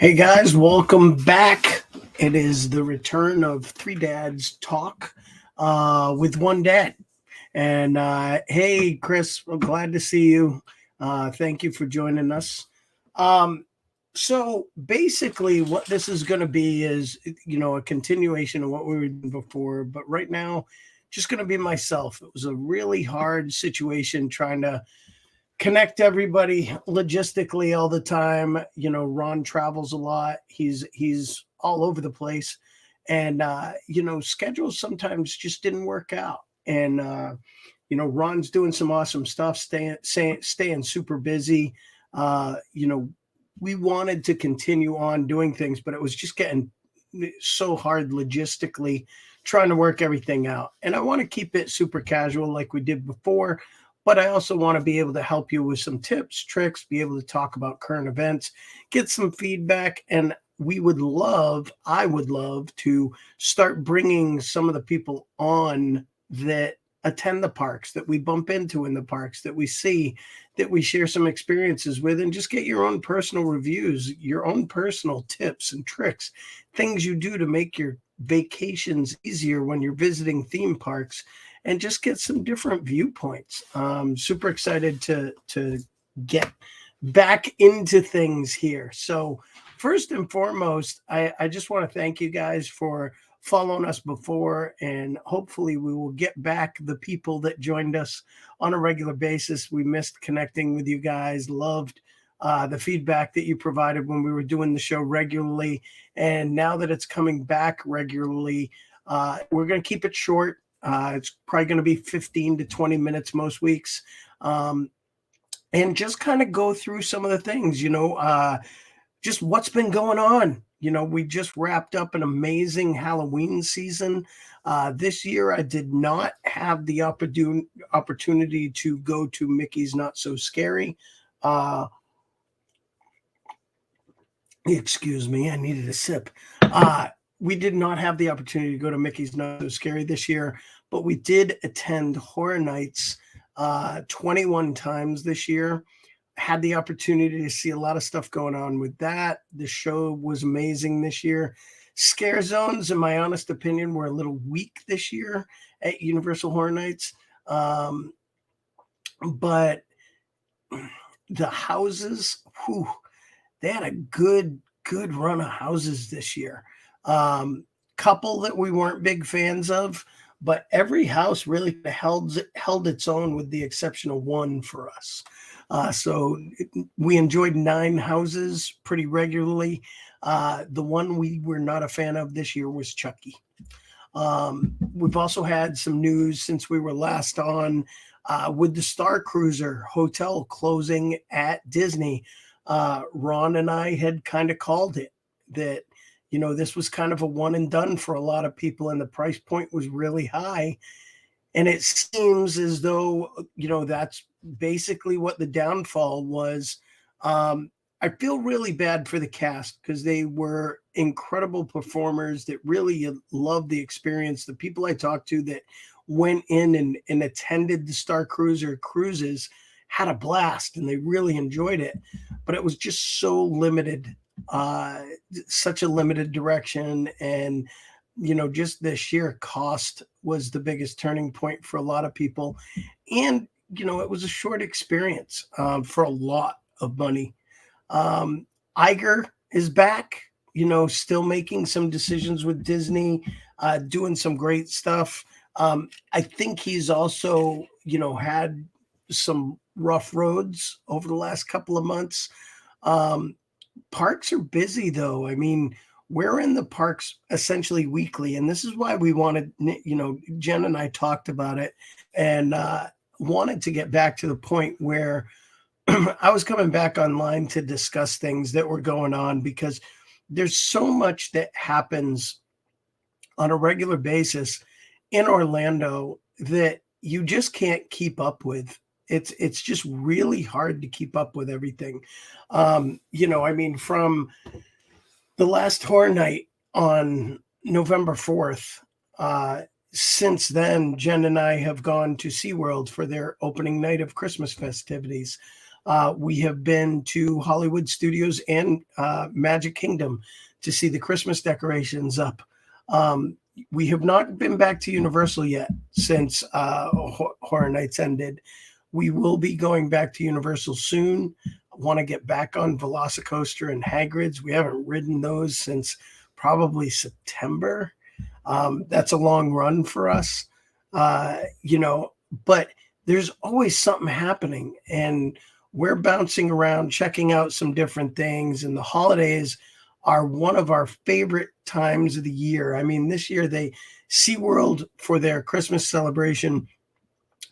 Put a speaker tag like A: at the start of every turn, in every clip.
A: Hey guys, welcome back. It is the return of Three Dads Talk with one dad. And hey, Chris, I'm glad to see you. Thank you for joining us. Um, so basically, what this is going to be is, a continuation of what we were doing before, but right now, just going to be myself. It was a really hard situation trying to connect everybody logistically all the time. Ron travels a lot. He's all over the place, and schedules sometimes just didn't work out. And Ron's doing some awesome stuff, staying super busy. Uh, you know, we wanted to continue on doing things, but it was just getting so hard logistically trying to work everything out. And I want to keep it super casual like we did before, but I also want to be able to help you with some tips, tricks, be able to talk about current events, get some feedback. And I would love to start bringing some of the people on that attend the parks, that we bump into in the parks, that we see, that we share some experiences with, and just get your own personal reviews, your own personal tips and tricks, things you do to make your vacations easier when you're visiting theme parks, and just get some different viewpoints. Super excited to get back into things here. So first and foremost, I just want to thank you guys for following us before, and hopefully we will get back the people that joined us on a regular basis. We missed connecting with you guys, loved the feedback that you provided when we were doing the show regularly. And now that it's coming back regularly, we're going to keep it short. It's probably going to be 15 to 20 minutes most weeks. And just kind of go through some of the things, just what's been going on. We just wrapped up an amazing Halloween season. This year, I did not have the opportunity to go to Mickey's Not So Scary. Excuse me, I needed a sip. We did not have the opportunity to go to Mickey's Not So Scary this year, but we did attend Horror Nights 21 times this year. Had the opportunity to see a lot of stuff going on with that. The show was amazing this year. Scare zones, in my honest opinion, were a little weak this year at Universal Horror Nights. But the houses, they had a good run of houses this year. Couple that we weren't big fans of, but every house really held its own with the exception of one for us. We enjoyed 9 houses pretty regularly. The one we were not a fan of this year was Chucky. We've also had some news since we were last on with the Star Cruiser Hotel closing at Disney. Ron and I had kind of called it that, this was kind of a one and done for a lot of people, and the price point was really high. And it seems as though, that's basically what the downfall was. I feel really bad for the cast because they were incredible performers that really loved the experience. The people I talked to that went in and attended the Star Cruiser cruises had a blast and they really enjoyed it, but it was just so limited, such a limited direction. And, just the sheer cost was the biggest turning point for a lot of people. And, it was a short experience for a lot of money. Iger is back, still making some decisions with Disney, doing some great stuff. I think he's also, had some rough roads over the last couple of months. Parks are busy though. I mean, we're in the parks essentially weekly, and this is why we wanted, Jen and I talked about it and wanted to get back to the point where I was coming back online to discuss things that were going on, because there's so much that happens on a regular basis in Orlando that you just can't keep up with. It's just really hard to keep up with everything. From the last Horror Night on November 4th, since then, Jen and I have gone to SeaWorld for their opening night of Christmas festivities. We have been to Hollywood Studios and Magic Kingdom to see the Christmas decorations up. We have not been back to Universal yet since Horror Nights ended. We will be going back to Universal soon. I want to get back on Velocicoaster and Hagrid's. We haven't ridden those since probably September. That's a long run for us, but there's always something happening, and we're bouncing around, checking out some different things. And the holidays are one of our favorite times of the year. I mean, this year SeaWorld, for their Christmas celebration,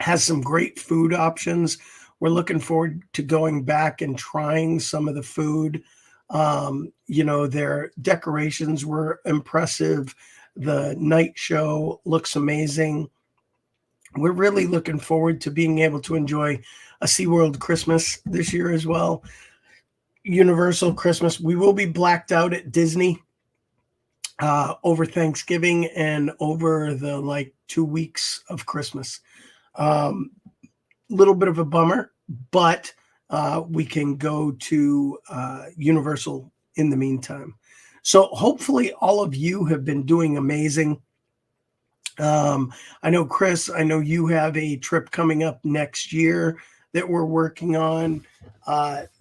A: has some great food options. We're looking forward to going back and trying some of the food. Their decorations were impressive. The night show looks amazing. We're really looking forward to being able to enjoy a SeaWorld Christmas this year as well. Universal Christmas. We will be blacked out at Disney over Thanksgiving and over the 2 weeks of Christmas. Little bit of a bummer, but we can go to Universal in the meantime. So hopefully all of you have been doing amazing. I know, Chris, I know you have a trip coming up next year that we're working on.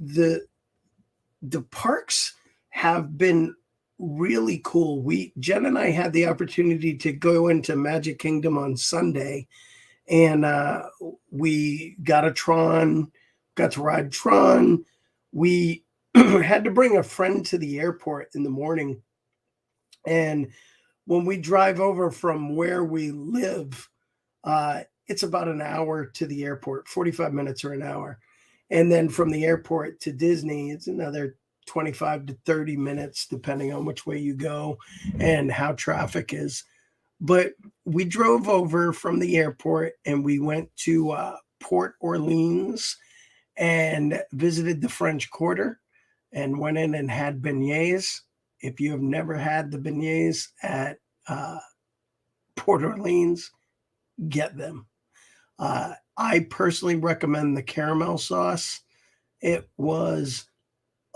A: The parks have been really cool. Jen and I had the opportunity to go into Magic Kingdom on Sunday, and we got to ride Tron. We had to bring a friend to the airport in the morning, and when we drive over from where we live, it's about an hour to the airport, 45 minutes or an hour. And then from the airport to Disney, it's another 25 to 30 minutes, depending on which way you go and how traffic is. But we drove over from the airport and we went to Port Orleans and visited the French Quarter and went in and had beignets. If you have never had the beignets at Port Orleans, get them. I personally recommend the caramel sauce. It was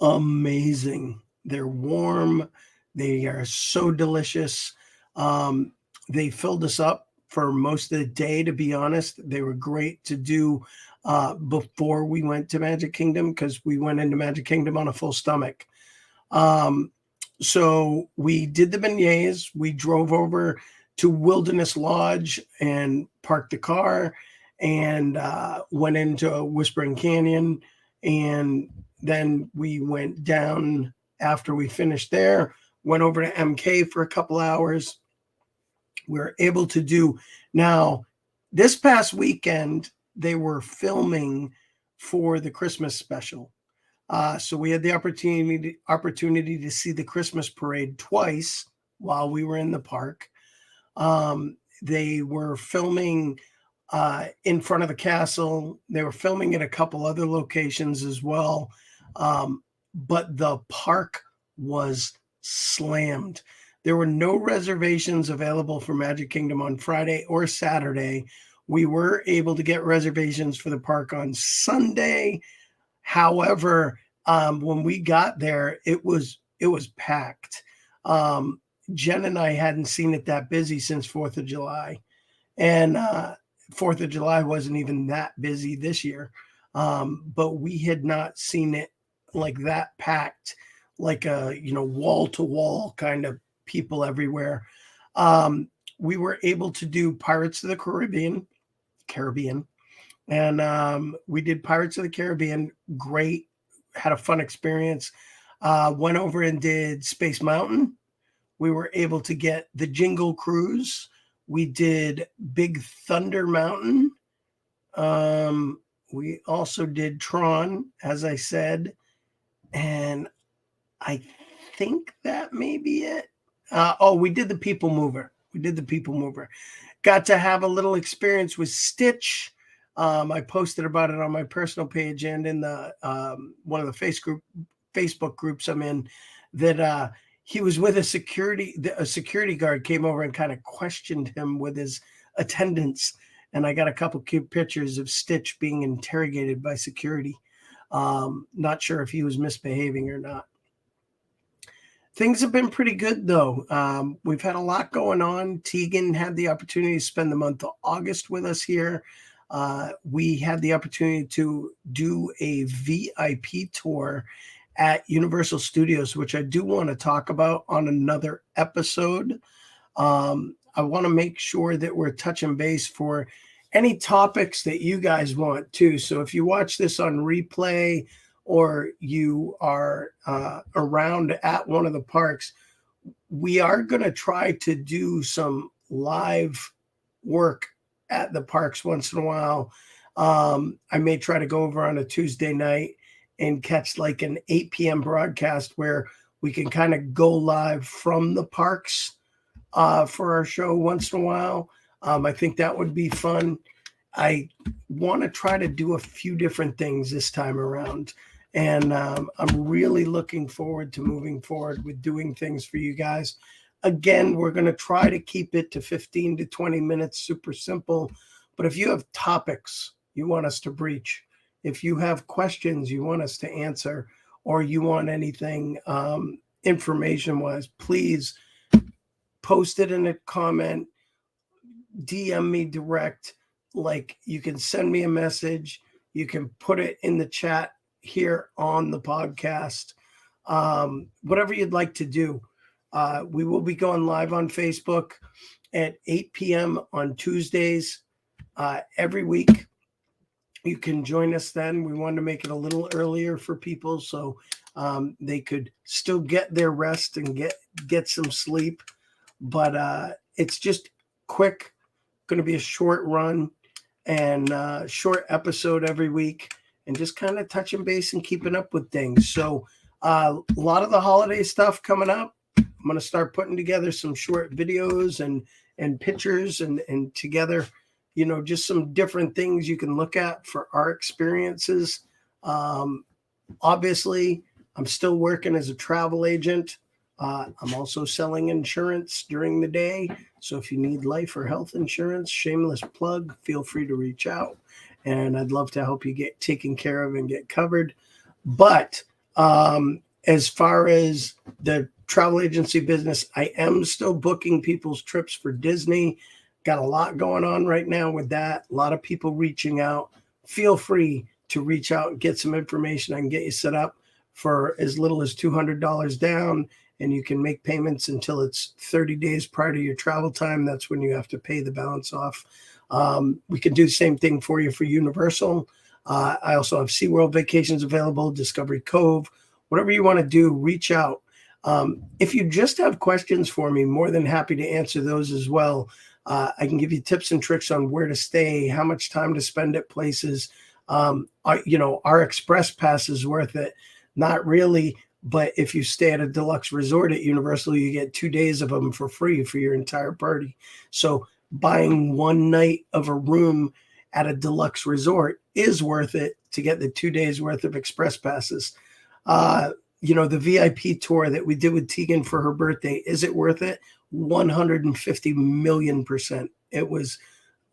A: amazing. They're warm. They are so delicious. They filled us up for most of the day, to be honest. They were great to do before we went to Magic Kingdom, because we went into Magic Kingdom on a full stomach. So we did the beignets. We drove over to Wilderness Lodge and parked the car and went into Whispering Canyon. And then we went down after we finished there, went over to MK for a couple hours. We were able to do, now, this past weekend, they were filming for the Christmas special. So we had the opportunity to see the Christmas parade twice while we were in the park. They were filming in front of the castle. They were filming at a couple other locations as well. But the park was slammed. There were no reservations available for Magic Kingdom on Friday or Saturday. We were able to get reservations for the park on Sunday. However, when we got there, it was packed. Jen and I hadn't seen it that busy since 4th of July. And 4th of July wasn't even that busy this year. But we had not seen it like that packed, like a, wall to wall kind of people everywhere. We were able to do Pirates of the Caribbean. And we did Pirates of the Caribbean. Great. Had a fun experience. Went over and did Space Mountain. We were able to get the Jingle Cruise. We did Big Thunder Mountain. We also did Tron, as I said. And I think that may be it. We did the People Mover. Got to have a little experience with Stitch. I posted about it on my personal page and in the one of the Facebook groups I'm in, that he was with a security guard came over and kind of questioned him with his attendance. And I got a couple cute pictures of Stitch being interrogated by security. Not sure if he was misbehaving or not. Things have been pretty good, though. We've had a lot going on. Tegan had the opportunity to spend the month of August with us here. We had the opportunity to do a VIP tour at Universal Studios, which I do want to talk about on another episode. I want to make sure that we're touching base for any topics that you guys want too. So if you watch this on replay, or you are around at one of the parks, we are going to try to do some live work at the parks once in a while. I may try to go over on a Tuesday night and catch like an 8 p.m. broadcast where we can kind of go live from the parks for our show once in a while. I think that would be fun. I want to try to do a few different things this time around. And I'm really looking forward to moving forward with doing things for you guys. Again, we're going to try to keep it to 15 to 20 minutes, super simple. But if you have topics you want us to breach, if you have questions you want us to answer, or you want anything information-wise, please post it in a comment, DM me direct. Like, you can send me a message. You can put it in the chat here on the podcast, whatever you'd like to do. We will be going live on Facebook at 8 p.m. on Tuesdays every week. You can join us then. We wanted to make it a little earlier for people so they could still get their rest and get some sleep. But it's just quick, going to be a short run and short episode every week, and just kind of touching base and keeping up with things. So a lot of the holiday stuff coming up. I'm going to start putting together some short videos and pictures and together, just some different things you can look at for our experiences. Obviously, I'm still working as a travel agent. I'm also selling insurance during the day. So if you need life or health insurance, shameless plug, feel free to reach out. And I'd love to help you get taken care of and get covered. But as far as the travel agency business, I am still booking people's trips for Disney. Got a lot going on right now with that. A lot of people reaching out. Feel free to reach out and get some information. I can get you set up for as little as $200 down, and you can make payments until it's 30 days prior to your travel time. That's when you have to pay the balance off. We can do the same thing for you for Universal. I also have SeaWorld vacations available, Discovery Cove, whatever you want to do, reach out. If you just have questions for me, more than happy to answer those as well. I can give you tips and tricks on where to stay, how much time to spend at places. Our Express Pass is worth it. Not really, but if you stay at a deluxe resort at Universal, you get 2 days of them for free for your entire party. So buying one night of a room at a deluxe resort is worth it to get the 2 days worth of Express Passes. The VIP tour that we did with Tegan for her birthday, is it worth it? 150 million%. It was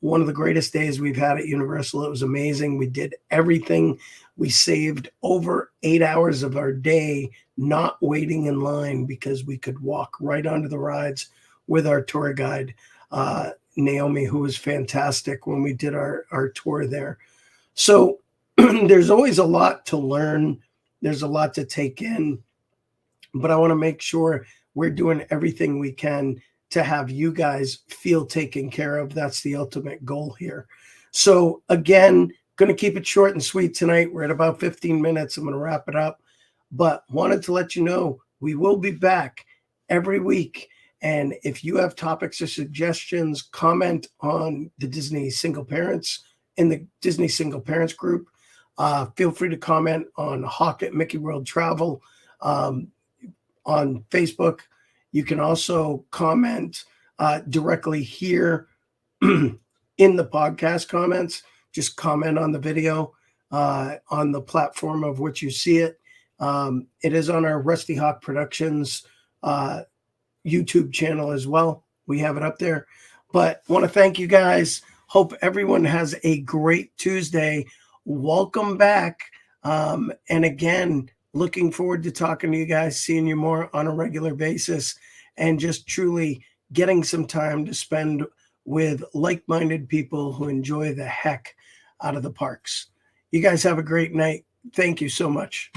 A: one of the greatest days we've had at Universal. It was amazing. We did everything. We saved over 8 hours of our day not waiting in line because we could walk right onto the rides with our tour guide, Naomi, who was fantastic when we did our tour there. So there's always a lot to learn. There's a lot to take in, but I want to make sure we're doing everything we can to have you guys feel taken care of. That's the ultimate goal here. So again, going to keep it short and sweet tonight. We're at about 15 minutes. I'm going to wrap it up, but wanted to let you know we will be back every week. And if you have topics or suggestions, comment on the Disney Single Parents in the Disney Single Parents group. Feel free to comment on Hawk at Mickey World Travel on Facebook. You can also comment directly here in the podcast comments. Just comment on the video on the platform of which you see it. It is on our Rusty Hawk Productions YouTube channel as well. We have it up there. But want to thank you guys. Hope everyone has a great Tuesday. Welcome back. And again, looking forward to talking to you guys, seeing you more on a regular basis, and just truly getting some time to spend with like-minded people who enjoy the heck out of the parks. You guys have a great night. Thank you so much.